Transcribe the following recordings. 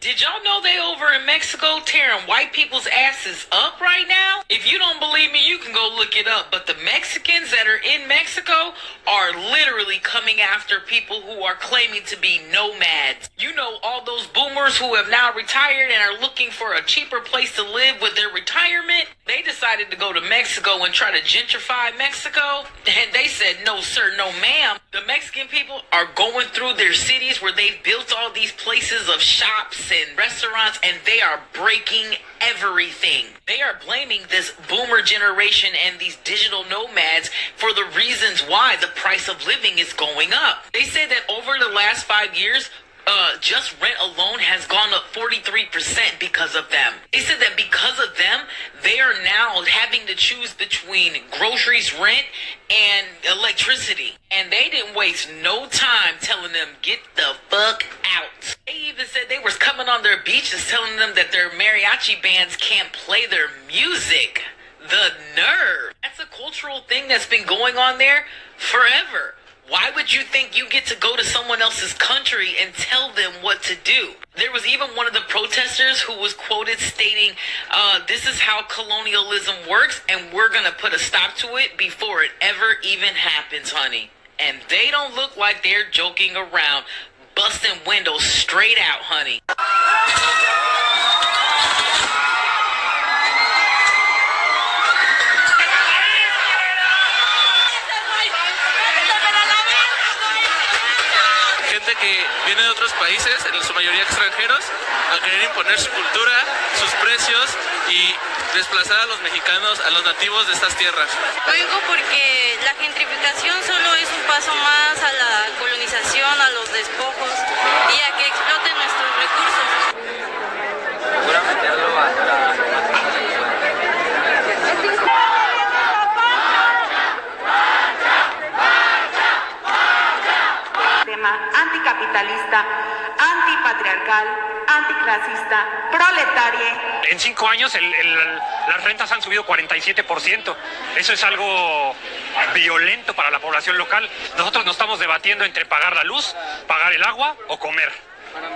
Did y'all know they over in Mexico tearing white people's asses up right now? If you don't believe me, you can go look it up. But the Mexicans that are in Mexico are literally coming after people who are claiming to be nomads. You know, all those boomers who have now retired and are looking for a cheaper place to live with their retirement? They decided to go to Mexico and try to gentrify Mexico. And they said, no sir, no ma'am. The Mexican people are going through their cities where they've built all these places of shops and restaurants, and they are breaking everything. They are blaming this boomer generation and these digital nomads for the reasons why the price of living is going up. They said that over the last 5 years, just rent alone has gone up 43% because of them. They said that because of them, they are now having to choose between groceries, rent, and electricity. And they didn't waste no time telling them, get the fuck out. They even said they was coming on their beaches telling them that their mariachi bands can't play their music. The nerve. That's a cultural thing that's been going on there forever. Why would you think you get to go to someone else's country and tell them what to do? There was even one of the protesters who was quoted stating, this is how colonialism works, and we're going to put a stop to it before it ever even happens, honey. And they don't look like they're joking around, busting windows straight out, honey. Que viene de otros países, en su mayoría extranjeros, a querer imponer su cultura, sus precios y desplazar a los mexicanos, a los nativos de estas tierras. Vengo porque la gentrificación solo es un paso más a la colonización, a los despojos y a que exploten nuestros recursos. Segura meterlo hasta anticapitalista, antipatriarcal, anticlasista, proletaria. En 5 años las rentas han subido 47%. Eso es algo violento para la población local. Nosotros no estamos debatiendo entre pagar la luz, pagar el agua o comer.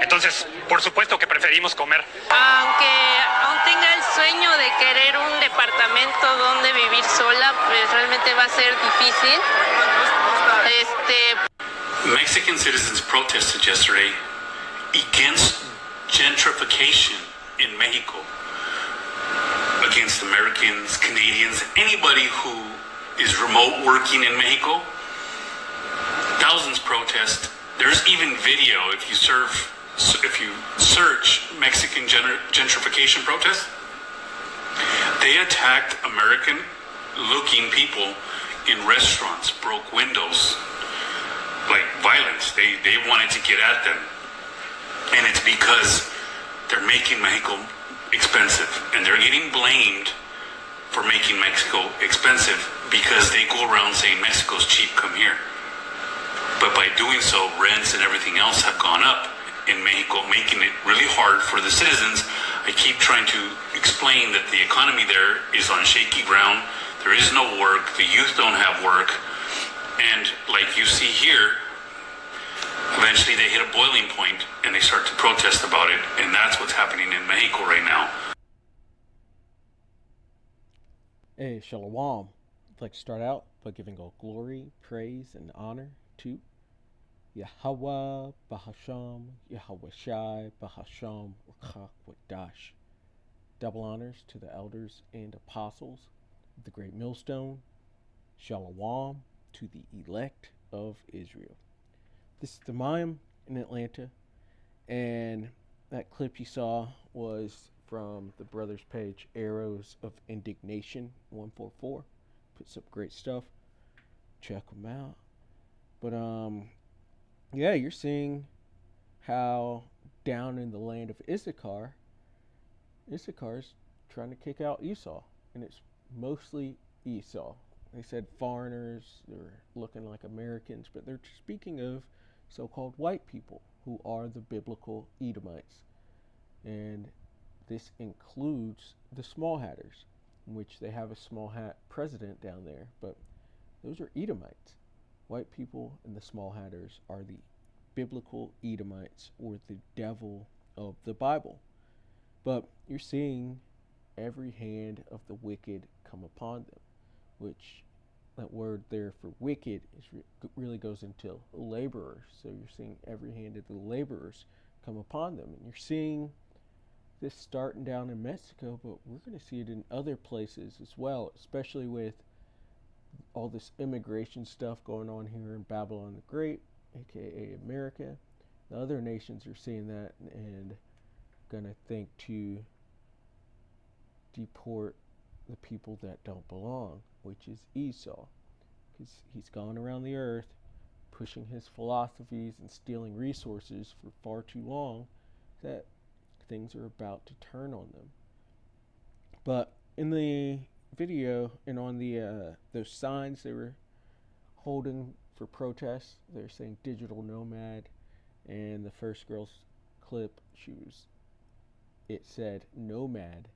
Entonces, por supuesto que preferimos comer. Aunque aún tenga el sueño de querer un departamento donde vivir sola, pues realmente va a ser difícil. Mexican citizens protested yesterday against gentrification in Mexico, against Americans, Canadians, anybody who is remote working in Mexico. Thousands protest. There's even video if you search Mexican gentrification protests. They attacked American-looking people in restaurants, broke windows. Like violence, they wanted to get at them, and it's because they're making Mexico expensive, and they're getting blamed for making Mexico expensive because they go around saying Mexico's cheap, come here. But by doing so, rents and everything else have gone up in Mexico, making it really hard for the citizens. I keep trying to explain that the economy there is on shaky ground. There is no work. The youth don't have work. And like you see here, eventually they hit a boiling point and they start to protest about it. And that's what's happening in Mexico right now. Hey, Shalom. I'd like to start out by giving all glory, praise, and honor to Yahweh, Bahasham, Yahweh Shai, Bahasham, Urchak, Wadash. Double honors to the elders and apostles of the Great Millstone. Shalom to the elect of Israel. This is the Mayim in Atlanta, and that clip you saw was from the brothers page Arrows of Indignation 144. Puts up great stuff. Check them out. But yeah, you're seeing how down in the land of Issachar's trying to kick out Esau, and it's mostly Esau. They said foreigners, they're looking like Americans, but they're speaking of so-called white people who are the biblical Edomites. And this includes the Small Hatters, in which they have a small hat president down there, but those are Edomites. White people and the Small Hatters are the biblical Edomites, or the devil of the Bible. But you're seeing every hand of the wicked come upon them, which that word there for wicked really goes into laborers. So you're seeing every hand of the laborers come upon them. And you're seeing this starting down in Mexico, but we're going to see it in other places as well, especially with all this immigration stuff going on here in Babylon the Great, aka America. The other nations are seeing that and going to think to deport the people that don't belong, which is Esau, because he's gone around the earth pushing his philosophies and stealing resources for far too long that things are about to turn on them. But in the video and on the those signs they were holding for protests, they're saying digital nomad, and the first girl's clip, it said nomad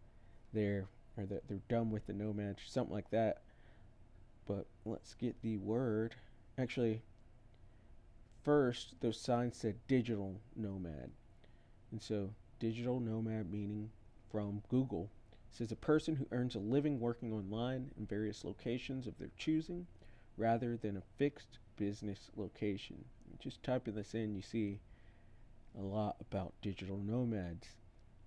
there, or that they're done with the nomad, something like that. But let's get the word. Actually, first those signs said digital nomad, and so digital nomad meaning from Google says a person who earns a living working online in various locations of their choosing rather than a fixed business location. Just typing this in, you see a lot about digital nomads.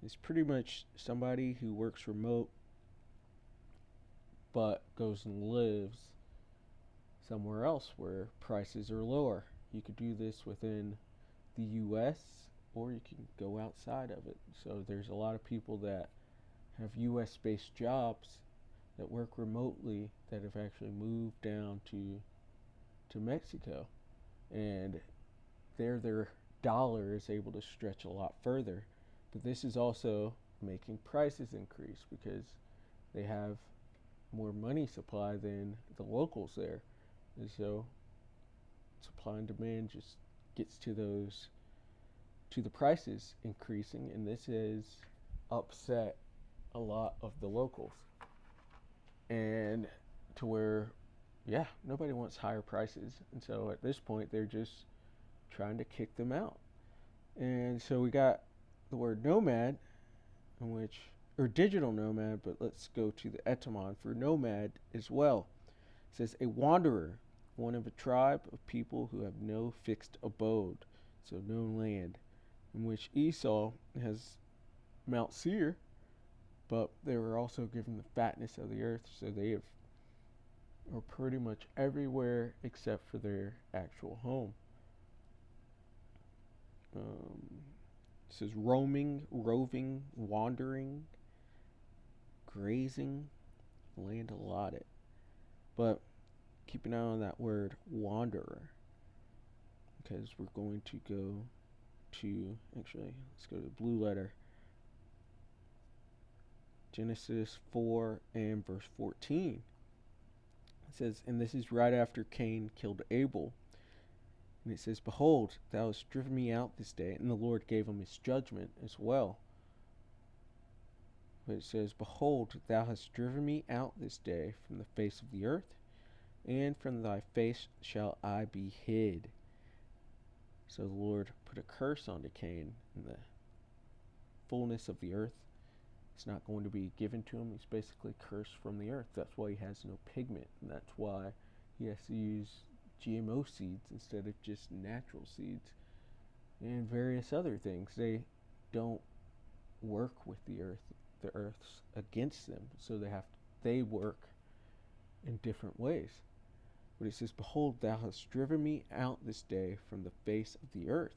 It's pretty much somebody who works remote but goes and lives somewhere else where prices are lower. You could do this within the US or you can go outside of it. So there's a lot of people that have US based jobs that work remotely that have actually moved down to Mexico, and there their dollar is able to stretch a lot further. But this is also making prices increase because they have more money supply than the locals there, and so supply and demand just gets to the prices increasing, and this has upset a lot of the locals, and to where nobody wants higher prices, and so at this point they're just trying to kick them out. And so we got the word nomad, or digital nomad, but let's go to the etymon for nomad as well. It says a wanderer, one of a tribe of people who have no fixed abode, so no land, in which Esau has Mount Seir, but they were also given the fatness of the earth, so they are pretty much everywhere except for their actual home. It says roaming, roving, wandering, grazing, land allotted. But keep an eye on that word wanderer, because we're going to go to, actually, let's go to the blue letter. Genesis 4 and verse 14. It says, and this is right after Cain killed Abel. And it says, behold, thou hast driven me out this day, and the Lord gave him his judgment as well. But it says, behold, thou hast driven me out this day from the face of the earth, and from thy face shall I be hid. So the Lord put a curse onto Cain, and the fullness of the earth is not going to be given to him. He's basically cursed from the earth. That's why he has no pigment, and that's why he has to use GMO seeds instead of just natural seeds, and various other things. They don't work with the earth. The earth's against them, so they work in different ways. But it says, behold, thou hast driven me out this day from the face of the earth,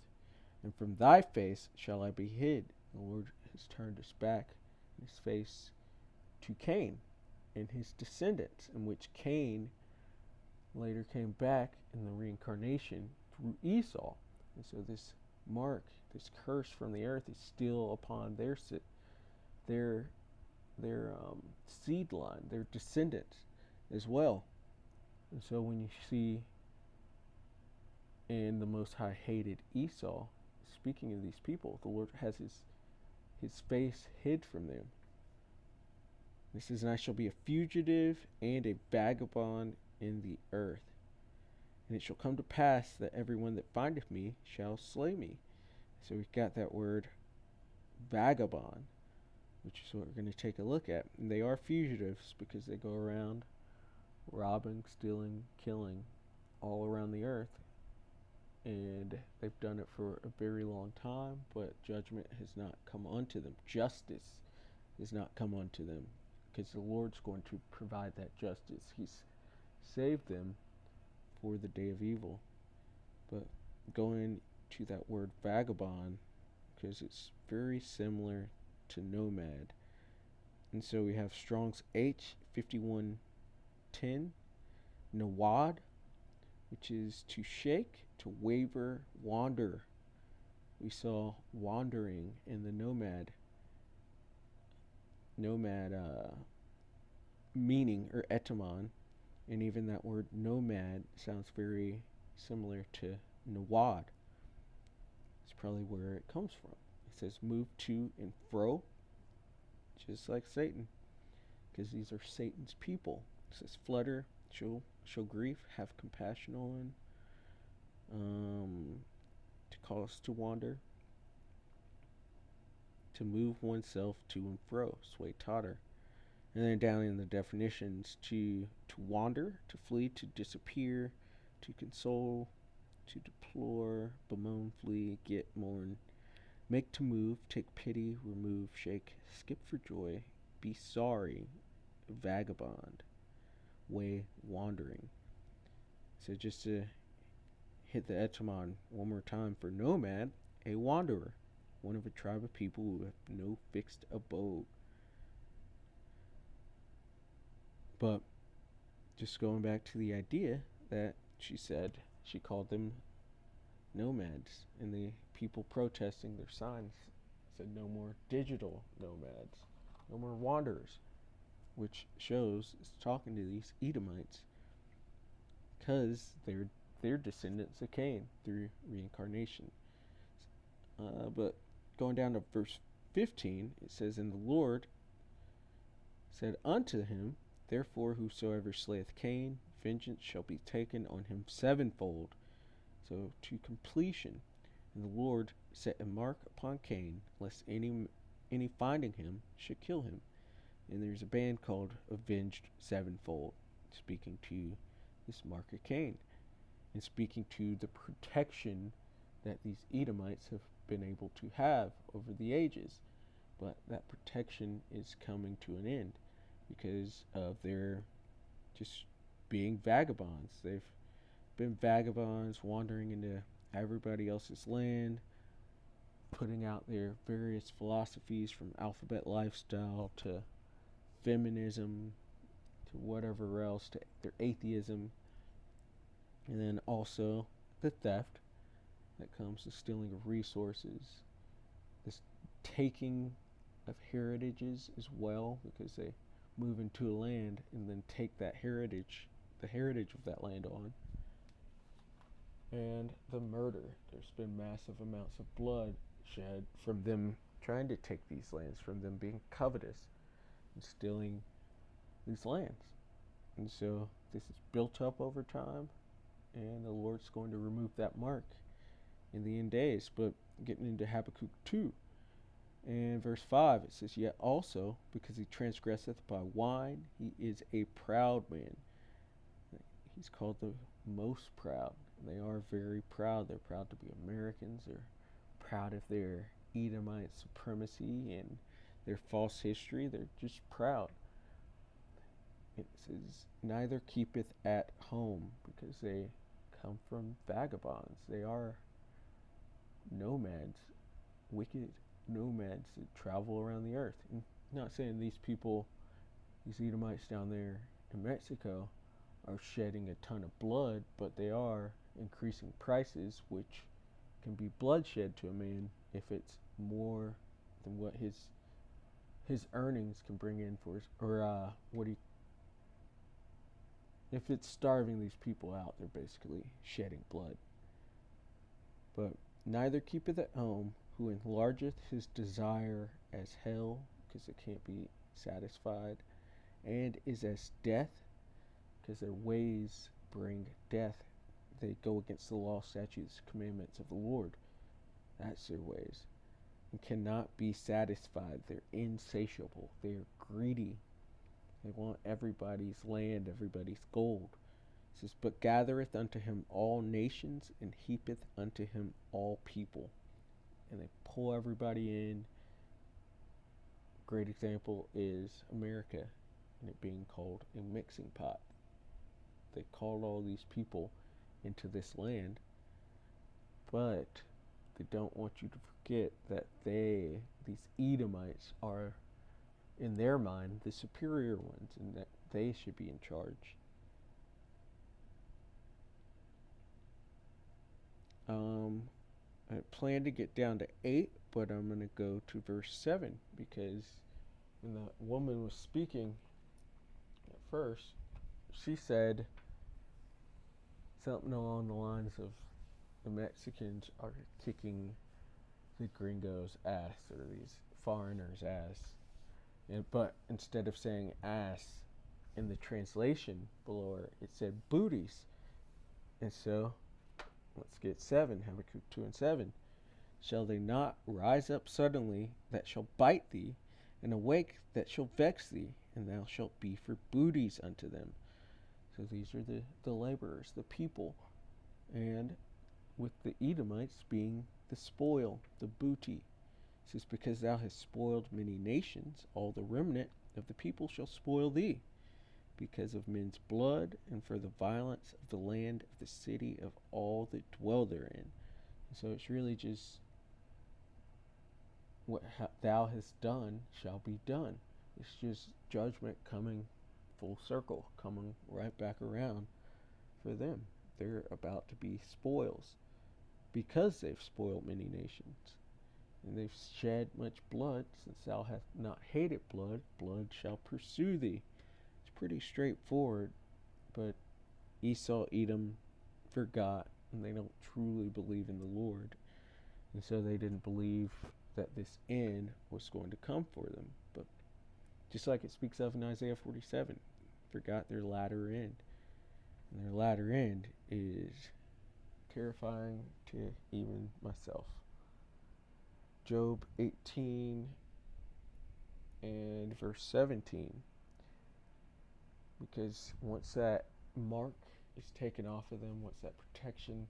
and from thy face shall I be hid. The Lord has turned his back, his face, to Cain and his descendants, in which Cain later came back in the reincarnation through Esau. And so this mark, this curse from the earth, is still upon their seed line, their descendants as well. And so when you see, and the Most High hated Esau, speaking of these people, the Lord has his face hid from them. It says, and I shall be a fugitive and a vagabond in the earth. And it shall come to pass that everyone that findeth me shall slay me. So we've got that word Vagabond, which is what we're going to take a look at. And they are fugitives because they go around robbing, stealing, killing all around the earth. And they've done it for a very long time, but judgment has not come unto them. Justice has not come unto them, because the Lord's going to provide that justice. He's saved them for the day of evil. But going to that word vagabond, because it's very similar to nomad. And so we have Strong's H5110, nawad, which is to shake, to waver, wander. We saw wandering in the nomad meaning, or etymon, and even that word nomad sounds very similar to nawad. It's probably where it comes from. It says move to and fro, just like Satan, because these are Satan's people. It says flutter, show grief, have compassion on, to cause to wander, to move oneself to and fro, sway, totter. And then down in the definitions, to wander, to flee, to disappear, to console, to deplore, bemoan, flee, get, mourn, make to move, take pity, remove, shake, skip for joy, be sorry, vagabond, way, wandering. So just to hit the etymon one more time for nomad, a wanderer, one of a tribe of people who have no fixed abode. But just going back to the idea that she said, she called them nomads, and the people protesting their signs said no more digital nomads, no more wanderers, which shows it's talking to these Edomites, because they're descendants of Cain through reincarnation. But going down to verse 15, it says, and the Lord said unto him, therefore whosoever slayeth Cain, vengeance shall be taken on him sevenfold. So to completion. And the Lord set a mark upon Cain, lest any finding him should kill him. And there's a band called Avenged Sevenfold, speaking to this mark of Cain, and speaking to the protection that these Edomites have been able to have over the ages. But that protection is coming to an end because of their just being vagabonds. They've been vagabonds, wandering into everybody else's land, putting out their various philosophies, from alphabet lifestyle to feminism to whatever else, to their atheism, and then also the theft that comes, the stealing of resources, this taking of heritages as well, because they move into a land and then take that heritage, the heritage of that land on. And the murder. There's been massive amounts of blood shed from them trying to take these lands, from them being covetous and stealing these lands. And so this is built up over time, and the Lord's going to remove that mark in the end days. But getting into Habakkuk 2, and verse 5, it says, yet also, because he transgresseth by wine, he is a proud man. He's called the most proud. They are very proud. They're proud to be Americans. They're proud of their Edomite supremacy and their false history. They're just proud. It says, neither keepeth at home, because they come from vagabonds. They are nomads, wicked nomads that travel around the earth. And I'm not saying these people, these Edomites down there in Mexico, are shedding a ton of blood, but they are increasing prices, which can be bloodshed to a man if it's more than what his earnings can bring in for his, or if it's starving these people out, they're basically shedding blood. But neither keepeth at home, who enlargeth his desire as hell, because it can't be satisfied, and is as death, because their ways bring death. They go against the law, statutes, commandments of the Lord. That's their ways. and cannot be satisfied. They're insatiable. They're greedy. They want everybody's land, everybody's gold. It says, but gathereth unto him all nations, and heapeth unto him all people. And they pull everybody in. Great example is America, and it being called a mixing pot. They called all these people into this land, but they don't want you to forget that these Edomites, are, in their mind, the superior ones, and that they should be in charge. I plan to get down to 8, but I'm going to go to verse 7, because when the woman was speaking at first, she said something along the lines of, the Mexicans are kicking the gringos' ass, or these foreigners' ass. But instead of saying ass in the translation below her, it said booties. And so, let's get 7, Habakkuk 2 and 7. Shall they not rise up suddenly that shall bite thee, and awake that shall vex thee, and thou shalt be for booties unto them. So these are the laborers, the people, and with the Edomites being the spoil, the booty. It says, because thou hast spoiled many nations, all the remnant of the people shall spoil thee, because of men's blood, and for the violence of the land of the city of all that dwell therein. And so it's really just, what thou hast done shall be done. It's just judgment coming full circle, coming right back around for them. They're about to be spoils, because they've spoiled many nations, and they've shed much blood. Since thou hast not hated blood, blood shall pursue thee. It's pretty straightforward, but Esau, Edom forgot, and they don't truly believe in the Lord, and so they didn't believe that this end was going to come for them. But just like it speaks of in Isaiah 47, forgot their latter end, and their latter end is terrifying to even myself. Job 18 and verse 17, because once that mark is taken off of them, once that protection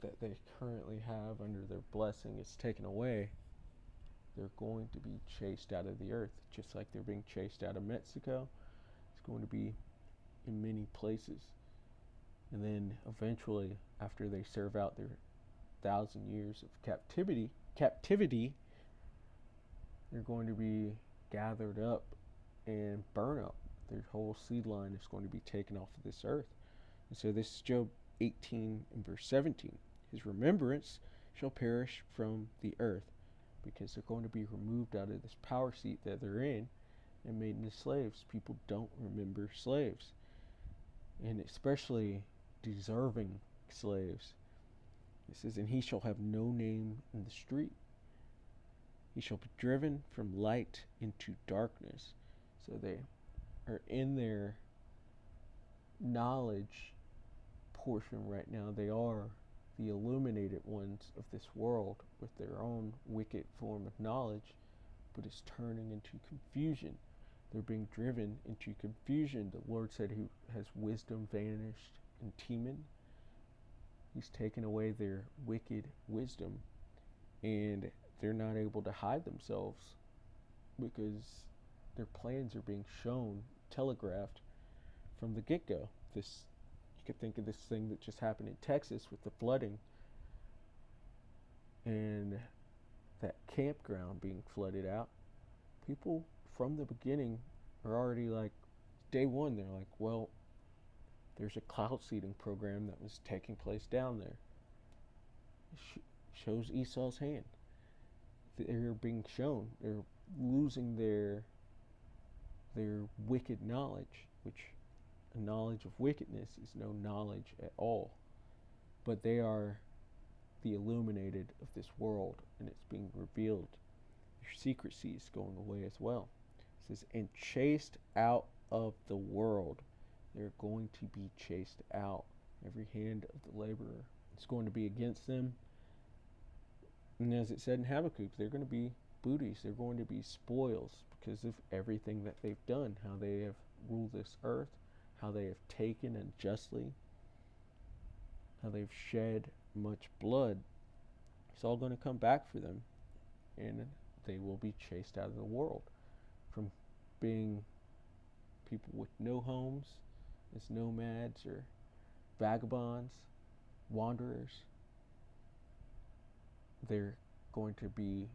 that they currently have under their blessing is taken away, they're going to be chased out of the earth, just like they're being chased out of Mexico. It's going to be in many places. And then eventually, after they serve out their 1,000 years of captivity, they're going to be gathered up and burn up. Their whole seed line is going to be taken off of this earth. And so this is Job 18 and verse 17. His remembrance shall perish from the earth, because they're going to be removed out of this power seat that they're in and made into slaves. People don't remember slaves, and especially deserving slaves. It says, and he shall have no name in the street. He shall be driven from light into darkness. So they are in their knowledge portion right now. They are the illuminated ones of this world with their own wicked form of knowledge, but it's turning into confusion. They're being driven into confusion. The Lord said he has wisdom vanished in Teman. He's taken away their wicked wisdom, and they're not able to hide themselves because their plans are being shown, telegraphed from the get-go. This, you could think of this thing that just happened in Texas with the flooding and that campground being flooded out. People from the beginning are already like, day one, they're like, well, there's a cloud seeding program that was taking place down there. It shows Esau's hand. They're being shown. They're losing their wicked knowledge, which a knowledge of wickedness is no knowledge at all. But they are the illuminated of this world, and it's being revealed. Their secrecy is going away as well. It says, and chased out of the world. They're going to be chased out. Every hand of the laborer is going to be against them. And as it said in Habakkuk, they're going to be booties, they're going to be spoils because of everything that they've done, how they have ruled this earth, how they have taken unjustly, how they've shed much blood. It's all going to come back for them, and they will be chased out of the world from being people with no homes, as nomads or vagabonds, wanderers. They're going to be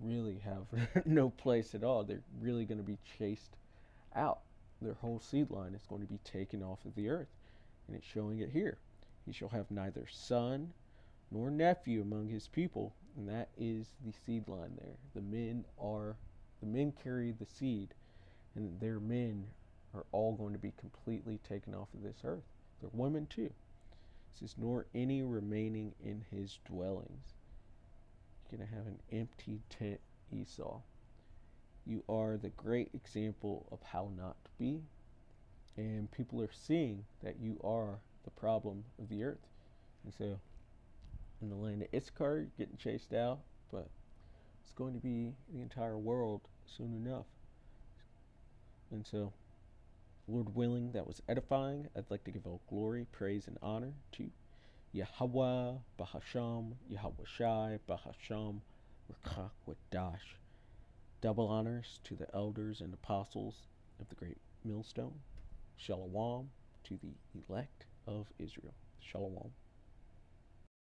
really have no place at all. They're really going to be chased out. Their whole seed line is going to be taken off of the earth. And it's showing it here. He shall have neither son nor nephew among his people. And that is the seed line there. The men carry the seed, and their men are all going to be completely taken off of this earth. Their women too. It says, nor any remaining in his dwellings. You're going to have an empty tent, Esau. You are the great example of how not to be. And people are seeing that you are the problem of the earth. And so, in the land of Issachar, you're getting chased out, but it's going to be the entire world soon enough. And so, Lord willing, that was edifying. I'd like to give all glory, praise, and honor to Yahweh, Bahasham, Yahweh Shai, Bahasham, Rakak Wadash. Double honors to the elders and apostles of the great millstone. Shalom to the elect of Israel. Shalom.